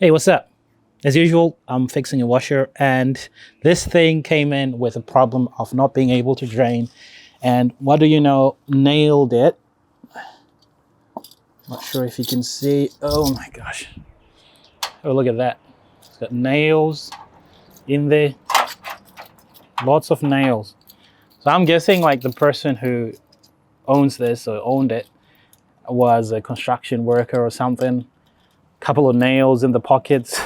Hey, what's up? As usual, I'm fixing a washer and this thing came in with a problem of not being able to drain. And what do you know, nailed it. Not sure if you can see. Oh my gosh. Oh, look at that. It's got nails in there. Lots of nails. So I'm guessing like the person who owns this or owned it was a construction worker or something. Couple of nails in the pockets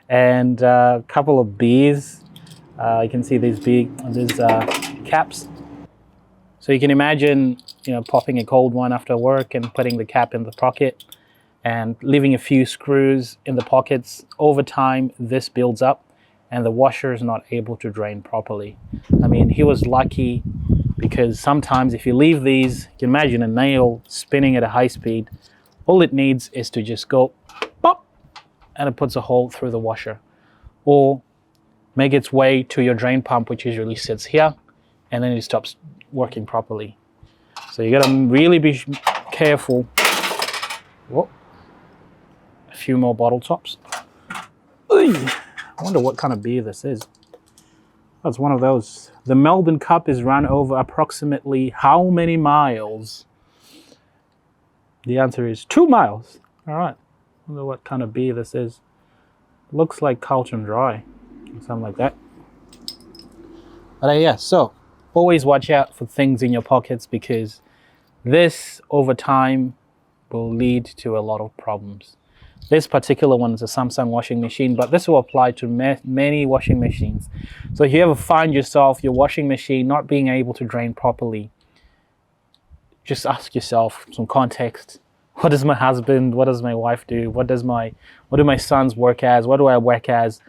and a couple of bees. You can see these caps. So you can imagine, popping a cold one after work and putting the cap in the pocket and leaving a few screws in the pockets. Over time, this builds up and the washer is not able to drain properly. I mean, he was lucky because sometimes if you leave these, you can imagine a nail spinning at a high speed. All it needs is to just go pop and it puts a hole through the washer, or make its way to your drain pump, which usually sits here, and then it stops working properly. So you gotta really be careful. Whoa. A few more bottle tops. I wonder what kind of beer this is. That's one of those. The Melbourne Cup is run over approximately how many miles? The answer is 2 miles. All right. I wonder what kind of beer this is. Looks like Carlton Dry, something like that. But yeah, so always watch out for things in your pockets because this over time will lead to a lot of problems. This particular one is a Samsung washing machine, but this will apply to many washing machines. So if you ever find yourself, your washing machine not being able to drain properly, just ask yourself some context. What does my husband, what does my wife do? What do my sons work as? What do I work as?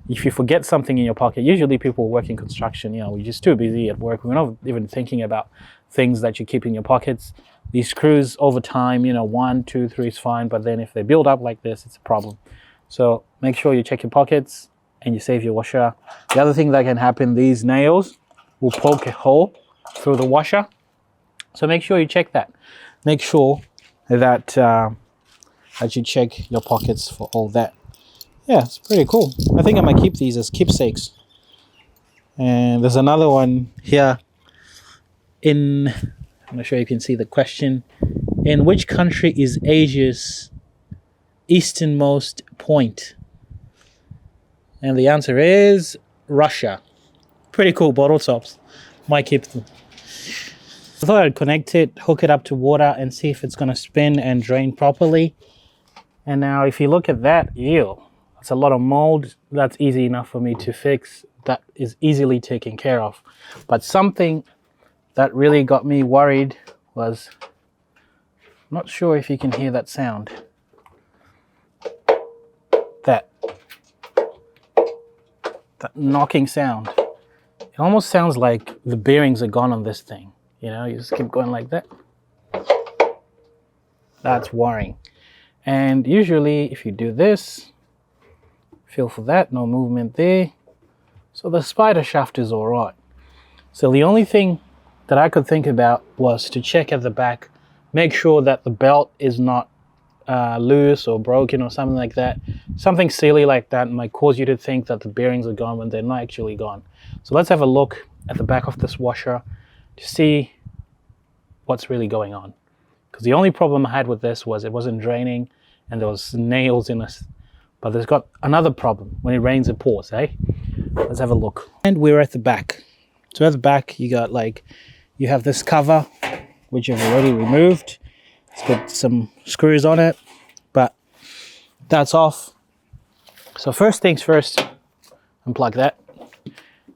If you forget something in your pocket, usually people work in construction, we're just too busy at work. We're not even thinking about things that you keep in your pockets. These screws over time, 1, 2, 3 is fine, but then if they build up like this, it's a problem. So make sure you check your pockets and you save your washer. The other thing that can happen, these nails will poke a hole through the washer. So make sure you check that. Make sure that you check your pockets for all that. Yeah, it's pretty cool. I think I might keep these as keepsakes. And there's another one here I'm not sure you can see the question. In which country is Asia's easternmost point? And the answer is Russia. Pretty cool bottle tops. Might keep them. I thought I'd connect it, hook it up to water and see if it's going to spin and drain properly. And now if you look at that, that's a lot of mold. That's easy enough for me to fix. That is easily taken care of. But something that really got me worried was, I'm not sure if you can hear that sound. That knocking sound. It almost sounds like the bearings are gone on this thing. You just keep going like that. That's worrying. And usually if you do this, feel for that, no movement there. So the spider shaft is all right. So the only thing that I could think about was to check at the back, make sure that the belt is not loose or broken or something like that. Something silly like that might cause you to think that the bearings are gone when they're not actually gone. So let's have a look at the back of this washer to see what's really going on. Because the only problem I had with this was it wasn't draining and there was nails in it. But there's got another problem. When it rains, it pours, eh? Let's have a look. And we're at the back. So at the back, you have this cover, which you've already removed. It's got some screws on it, but that's off. So first things first, unplug that.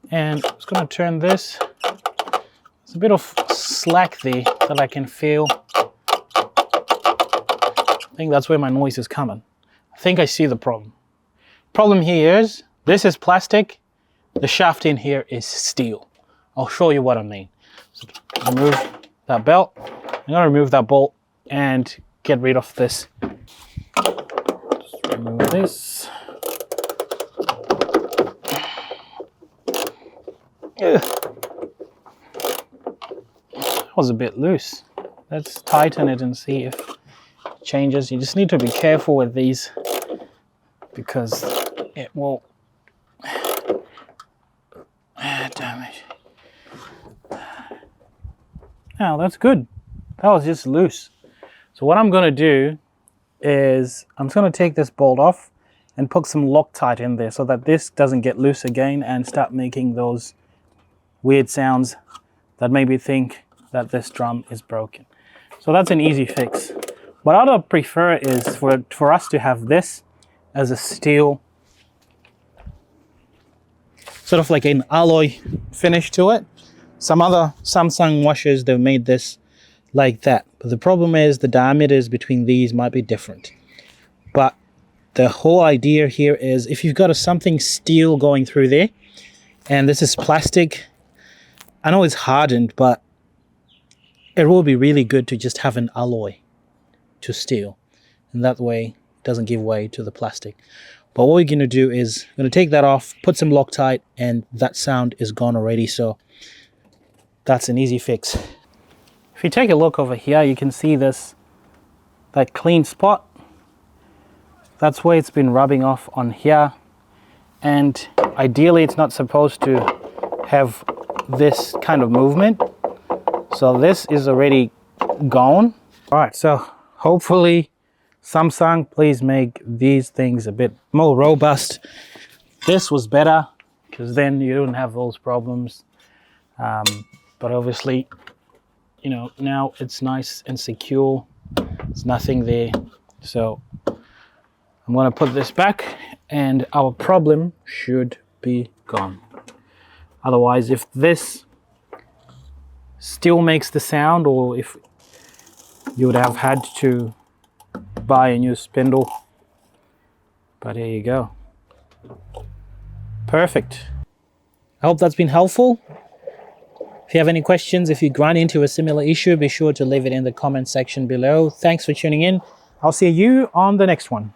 And I'm just gonna turn this. There's a bit of slack there that I can feel. I think that's where my noise is coming. I think I see the problem. Problem here is, this is plastic. The shaft in here is steel. I'll show you what I mean. So remove that belt. I'm gonna remove that bolt and get rid of this. Just remove this. That was a bit loose. Let's tighten it and see if it changes. You just need to be careful with these because it will damage. Now that's good. That was just loose. So what I'm going to do is I'm just going to take this bolt off and put some Loctite in there so that this doesn't get loose again and start making those weird sounds that made me think that this drum is broken. So that's an easy fix. What I would prefer is for us to have this as a steel, sort of like an alloy finish to it. Some other Samsung washers, they've made this like that. But the problem is the diameters between these might be different. But the whole idea here is if you've got something steel going through there, and this is plastic, I know it's hardened, but it will be really good to just have an alloy to steel. And that way it doesn't give way to the plastic. But what we're going to do is we're going to take that off, put some Loctite, and that sound is gone already. So that's an easy fix. If you take a look over here, you can see that clean spot. That's where it's been rubbing off on here. And ideally it's not supposed to have this kind of movement. So this is already gone. All right, so hopefully Samsung, please make these things a bit more robust. This was better because then you don't have those problems. But obviously, you know, now it's nice and secure. There's nothing there. So I'm going to put this back and our problem should be gone. Otherwise, if this still makes the sound, or if you would have had to buy a new spindle. But there you go. Perfect. I hope that's been helpful. If you have any questions, if you run into a similar issue, be sure to leave it in the comment section below. Thanks for tuning in. I'll see you on the next one.